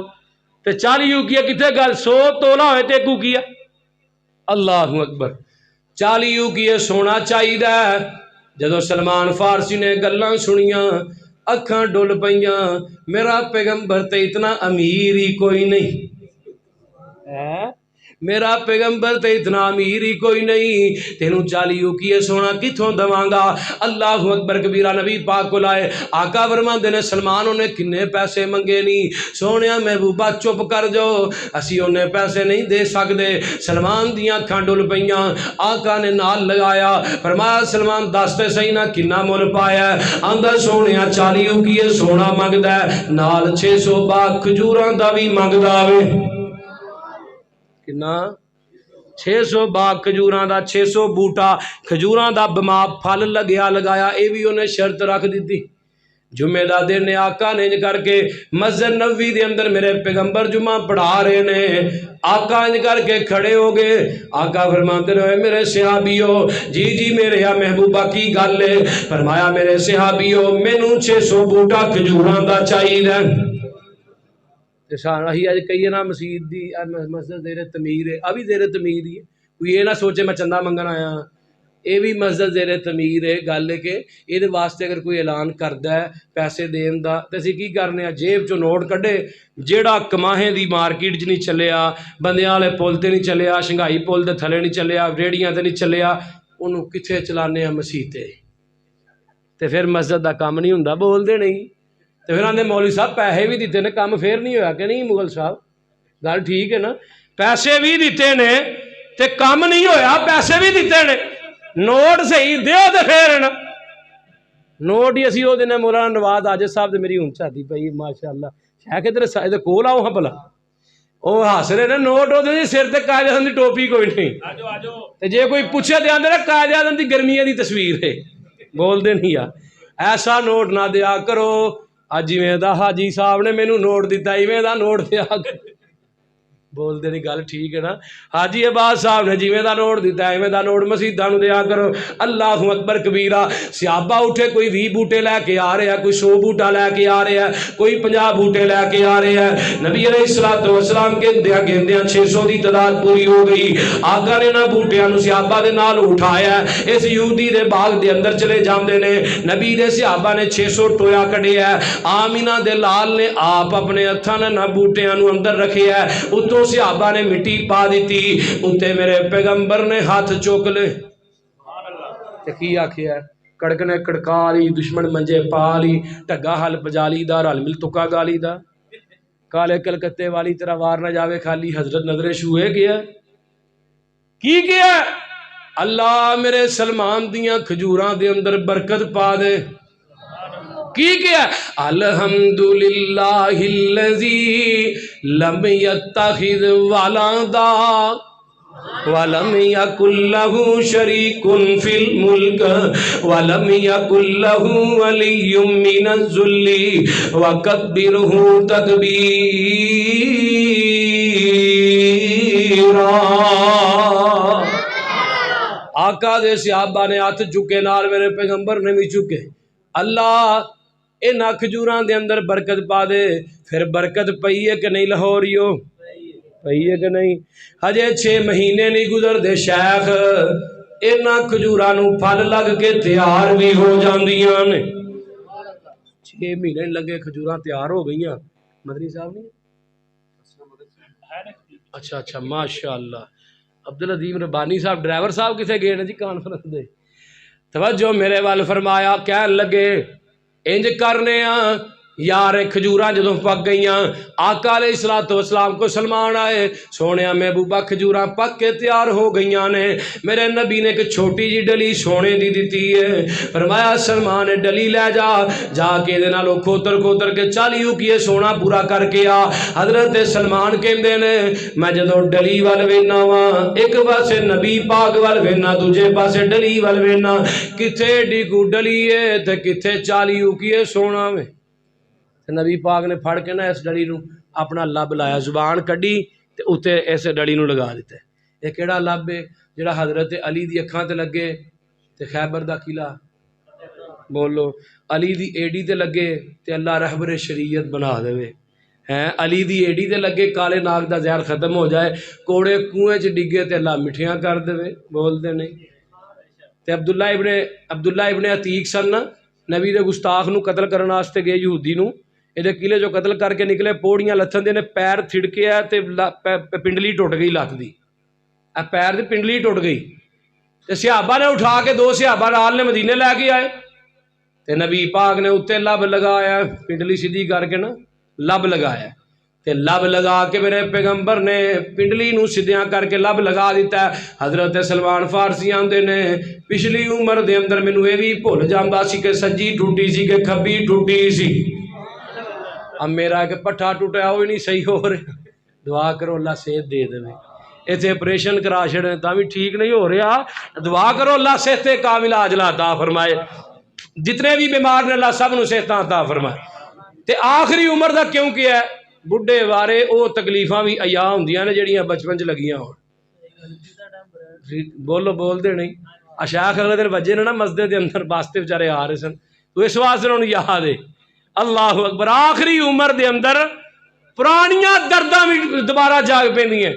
تے 40 اوکیا کتنے گل 100 تولا ہوئے تے ایک اوکیا۔ اللہ اکبر 40 اوکیا سونا چاہیدا ہے۔ جدو سلمان فارسی نے گلاں سنیاں اکھاں ڈول پئیاں میرا پیغمبر تے اتنا امیر ہی کوئی نہیں، میرا پیغمبر تے اتنا امیر ہی کوئی نہیں، تینوں 40 اوکیے سونا کتھوں دواں گا؟ اللہ اکبر کبیرہ۔ نبی پاک کو لائے آقا فرماندے نے سلمان انہیں کنے پیسے منگے نہیں؟ سونیا محبوبہ چپ کر جاؤ اسی انہیں پیسے نہیں دے سکدے۔ سلمان دیاں اکھاں ڈول پئیاں۔ آقا نے نال لگایا فرمایا سلمان دس تے صحیح نہ کنا مول پایا؟ آندا سونیا 40 اوکیے سونا منگدا ہے نال 600 باغ کھجوراں دا وی منگدا وے۔ کنا 600 باغ کھجوراں دا 600 بوٹا کھجوراں دا بما پھل لگیا لگایا۔ اے بھی انہیں شرط رکھ دیتی۔ جمعہ دا دن آقا نے انج کر کے مسجد نبوی دے اندر میرے پیغمبر جمعہ پڑھا رہے نے، آقا انج کر کے کھڑے ہو گئے۔ آقا فرماتے رہے میرے صحابیوں جی جی میرے یا محبوبہ کی گل ہے؟ فرمایا میرے صحابیوں مینوں 600 بوٹا کھجوراں دا چاہیے۔ اہی اج کہیے نا مسجد دی مسجد زیر تعمیر ہے، ابھی زیر تعمیر ہی ہے، کوئی یہ نہ سوچے میں چندہ منگن آیا، یہ بھی مسجد زیر تعمیر ہے۔ گل ہے کہ یہ واسطے اگر کوئی اعلان کردا ہے پیسے دین دا تے اسی کی کرنے ہیں جیب چوں نوٹ کڈے جیڑا کماہیں دی مارکیٹ چ نہیں چلیا، بندیاں والے پل تے نہیں چلیا، شنگھائی پل دے تھلے نہیں چلیا، ریڑیاں تے نہیں چلیا، انہوں کتھے چلانے ہیں مسیح تے پھر مسجد دا کام نہیں ہوندا۔ بول دے نہیں تو پھر آندے مولوی صاحب پیسے بھی دیتے نے کام پھر نہیں ہویا کہ نہیں؟ مغل صاحب گل ٹھیک ہے نا، پیسے بھی دیتے نے تے کام نہیں ہویا، پیسے بھی دیتے نے نوٹ صحیح دیو تے پھر نا نوٹ ہی اسی وہ دن مولانا نواز آجد صاحب تے میری ہونچا دی پئی ماشاءاللہ شاہ کے تیرے کول آؤ ہاں بلا وہ ہس رہے نے نوٹ ہو دے سر تے قائد اعظم دی ٹوپی کوئی نہیں تے جے کوئی پوچھے تے آندے قائد اعظم دی گرمیاں دی تصویر ہے۔ بول دے نہیں یار ایسا نوٹ نہ دیا کرو جویں دا حاجی صاحب نے مینوں نوٹ دیتا ایویں دا نوٹ دیا کرو۔ بول دے نہیں گل ٹھیک ہے نا، حاجی عباس صاحب نے جویں دا نوٹ دیتا ایویں دا نوٹ مسجداں نوں دیا کرو۔ اللہ اکبر کبیرہ۔ صحابہ اٹھے کوئی 20 بوٹے لے کے آ رہے ہیں، کوئی 100 بوٹا لے کے آ رہے ہیں، کوئی 50 بوٹے لے کے آ رہے ہیں۔ نبی علیہ السلام گندیاں گندیاں 600 دی تعداد پوری ہو گئی۔ آقا نے نہ بوٹیاں نوں صحابہ دے نال اٹھایا، اس یہودی دے باغ دے اندر چلے جاندے نے۔ نبی دے صحابہ نے 600 ٹویا کڈیا ہے، آمینہ دے لال نے آپ اپنے ہتھاں نال بوٹیاں نوں اندر رکھے ہے، اتوں صحابہ نے مٹی پا دیتی، اتے میرے پیغمبر نے ہاتھ چوک لے کی آکھیا ہے کڑکنے کڑکا لی دشمن منجے پا لی ٹگا حل پجالی دا رل مل تکا گالی دا کالے کلکتے والی طرح وار نہ جاوے خالی حضرت نظر شوئے گیا کی کیا اللہ میرے سلمان دیاں کھجوراں دے اندر برکت پا دے کی کیا الحمدللہ الذی لم یتخذ ولدا ولم یکن لہ شریک فی الملک ولم یکن لہ ولی من الذل وکبرہ تکبیرا آقا دے صحابہ نے ہاتھ چکے نال میرے پیغمبر نے بھی چکے اللہ انہاں کھجوراں دے اندر برکت پا دے پھر برکت پئی ہے کہ نہیں لاہوریو پئی ہے کہ نہیں ہجے 6 مہینے نہیں گزر دے شیخ انہاں کھجوراں نو پھل لگ کے تیار بھی ہو جاندیاں نے 6 مہینے لگے کھجوراں تیار ہو گئیاں مدنی صاحب نہیں اچھا ماشاءاللہ عبدالعظیم ربانی صاحب ڈرائیور صاحب کسے گئے جی کانفرنس دے توجہ میرے وال فرمایا کہن لگے انج کرنے یار کھجوراں جدوں پک گئیاں آقا علیہ السلام کو سلمان آئے سونیا محبوبہ کھجوراں پک کے تیار ہو گئیاں نے میرے نبی نے ایک چھوٹی جی ڈلی سونے دی دیتی ہے فرمایا سلمان ڈلی لے جا کے دے نالو کھوتر کے چالیو کیے سونا پورا کر کے آ حضرت سلمان کہندے نے میں جدوں ڈلی وال وینا وا ایک پاسے نبی پاک وال وینا دوجے پاسے ڈلی وال وینا کتھے ڈیگو ڈلی ہے تے کتھے چالیو کیے سونا میں نبی پاک نے پھڑ کے نا اس ڈڑی نو اپنا لب لایا زبان کڈی تے اوتے اس ڈڑی نو لگا دیتا ہے یہ کیڑا لب ہے جڑا حضرت علی دی اکھاں تے لگے تے خیبر دا قلعہ بولو علی دی ایڈی تے لگے تے اللہ رہبر شریعت بنا دے ہیں علی دی ایڈی تے لگے کالے ناگ دا زہر ختم ہو جائے کوڑے کنویں چ ڈگے تے اللہ مٹھیاں کر دے بول دے نہیں تے عبداللہ ابن عتیق سن نبی دے گستاخ نو قتل کرن واسطے گئے یہودی نو یہ قلعے جو قتل کر کے نکلے پوڑیاں لتھن دے نے پیر تھڑکے ہے تے پنڈلی ٹوٹ گئی لت دی پیر دی پنڈلی ٹوٹ گئی تے صحابہ نے اٹھا کے 2 صحابہ نال نے مدینے لے کے آئے تے نبی پاک نے اتنے لب لگایا پنڈلی سیدھی کر کے نا لب لگایا تے لب لگا کے میرے پیغمبر نے پنڈلی نو سیدھیاں کر کے لب لگا دیتا ہے حضرت سلمان فارسی آندے نے پچھلی عمر دے اندر مینوں اے وی بھول جاندا سی کہ سجی ٹوٹی سی کہ کھبی ٹوٹی سی اب میرا کہ پٹھا ٹوٹا وہ نہیں صحیح ہو رہا دعا کرو اللہ صحت دے دے ایتھے آپریشن کرا چھڑے تاں بھی ٹھیک نہیں ہو رہا دعا کرو اللہ صحت کامل عاجلہ عطا فرمائے جتنے بھی بیمار نے اللہ سب نو صحت عطا فرمائے تے آخری عمر دا کیوں کیا ہے بڈھے وارے او تکلیفاں بھی عیا ہوندیاں نے جڑیاں بچپن چ لگیاں ہون بولو بول دے نہیں اشیخ اگلے دن وجے نے نا مسجد دے اندر واسطے بیچارے آ رہے سن تو اس واسطے انہوں نے یاد ہے اللہ اکبر آخری عمر دے اندر پرانیاں درداں بھی دوبارہ جاگ پیندی ہیں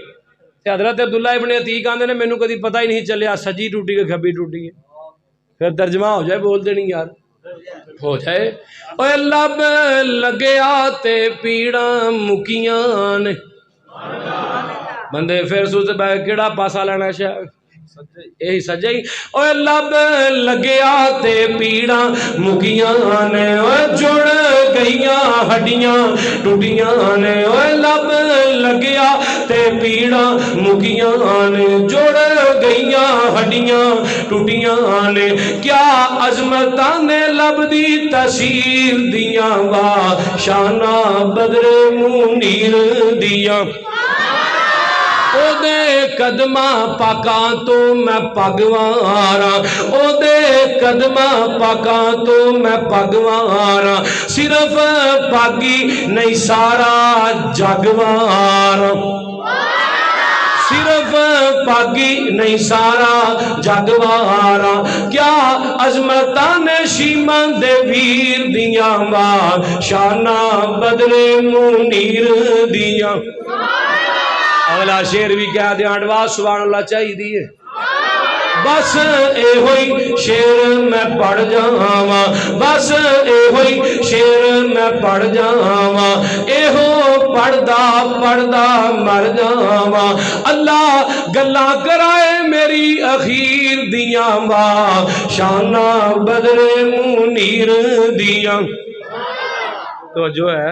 تے حضرت عبداللہ ابن عتیق آندے نے مینوں کدی پتہ ہی نہیں چلیا سجی ٹوٹی کہ کھبی ٹوٹی ہے پھر ترجمہ ہو جائے بول دے نہیں یار ہو جائے اوے لب لگیا تے پیڑاں مکیاں نے بندے پھر سوچ بے کیڑا پاسا لینا شاہ یہی سجا ہی اوے لب لگیا تے پیڑاں مکیاں نے اوے جڑ گئیاں ہڈیاں ٹوٹیاں نے اوے لب لگیا تے پیڑاں مکیاں نے جڑ گئیاں ہڈیاں ٹوٹیاں نے کیا عظمتاں نے لب دی تاثیر دیاں وا شانہ بدر منیر دیاں او دے قدماں پاکاں تو میں پگواراں او دے قدماں پاکاں تو میں پگواراں صرف پاگی نہیں سارا جگواراں صرف پاگی نہیں سارا جگواراں کیا عظمتاں نے شیماں دے ویر دیاں وا شانہ بدر منیر دیاں اگلا شیر بھی کہہ دے آنڈوا سبحان اللہ چاہی دیئے بس اے ہوئی شیر میں پڑھ جاواں بس اے ہوئی شیر میں پڑھ جاواں اے ہو پڑھدا مر جاواں اللہ گلاں کرائے میری اخیر دیاں وا شانہ بدر منیر دیاں تو جو ہے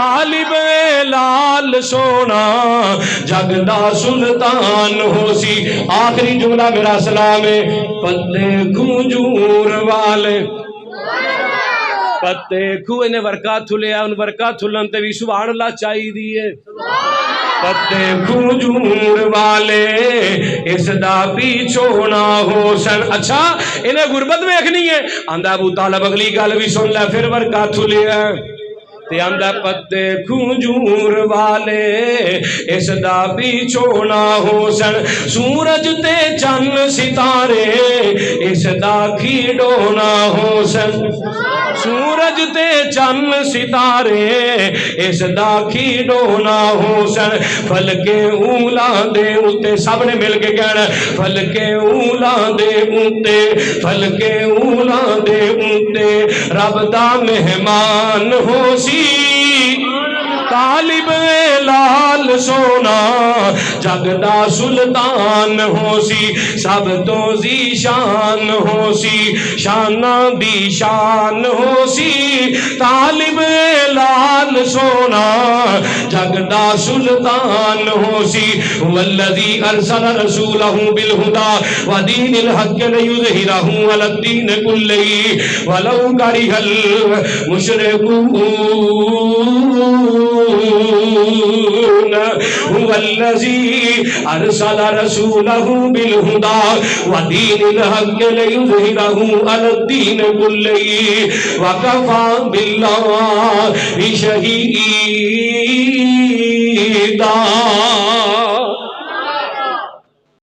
طالب لال سونا جگدا سلطان ہو سی. آخری جملہ میرا سلام ہے. پتے کھجور والے پتے کھو انہیں ورکا تھلیا ان ورکا تھلن تے بھی سبحان اللہ چاہی دیئے. پتے کھجور والے اس دا پیچھو نہ ہو سن. اچھا انہیں غربت میں اکھنی ہے آندہ ابو طالب اگلی گال بھی سن لے پھر ورکا تھلیا تے آندہ پتے کھجور والے اس دا پیچھو نہ ہو سن. سورج تے چند ستارے اس دا کھیڑو نہ ہو سن. سورج تے چند ستارے اس دا کھیڑو نہ ہو سن. فلکے اولا دے اتے سب نے مل کے کہنا فلکے اولا دے اتے فلکے اولا دے اتے رب دا مہمان ہو سی. طالب لال سونا جگدا سلطان ہو سی. سب تو زی شان ہو سی شانہ دی شان ہو سی. طالب لال سونا جگدا سلطان ہو سی. والذی ارسل رسولہ بالہدى ودین الحق لیظہرہ علی الدین کلہ ولو کرہ المشرکون. هو الذي أرسل رسوله بالهدى ودين الحق ليظهره على الدين كله وكفى بالله شهيدا.